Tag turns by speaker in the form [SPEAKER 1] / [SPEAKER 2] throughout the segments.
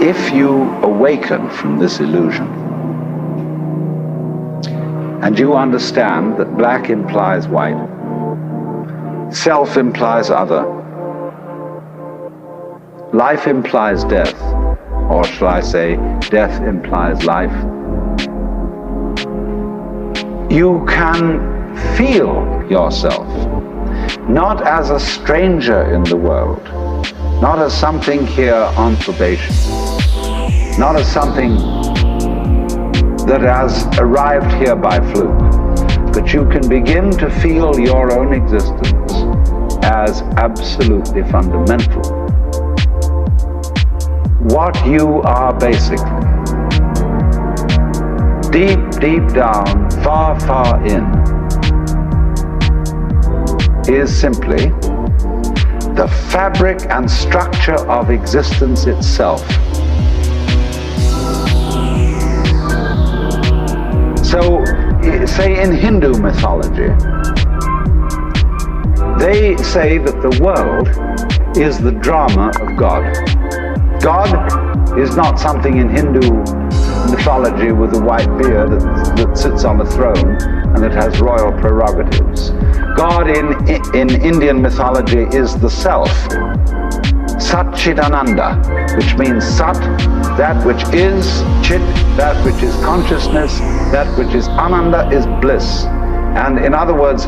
[SPEAKER 1] if you awaken from this illusion, and you understand that black implies white, self implies other, life implies death, or shall I say, death implies life, you can feel yourself not as a stranger in the world, not as something here on probation, not as something that has arrived here by fluke, but you can begin to feel your own existence as absolutely fundamental. What you are basically, deep, deep down, far, far in, is simply the fabric and structure of existence itself. So, say in Hindu mythology, they say that the world is the drama of God. God is not something in Hindu mythology with a white beard that sits on a throne and that has royal prerogatives. God in Indian mythology is the self, Satchidananda, which means Sat, that which is, Chit, that which is consciousness, that which is Ananda is bliss. And in other words,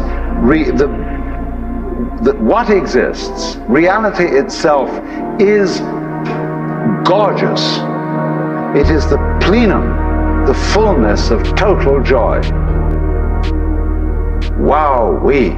[SPEAKER 1] what exists, reality itself, is gorgeous. It is the plenum, the fullness of total joy. Wow-wee.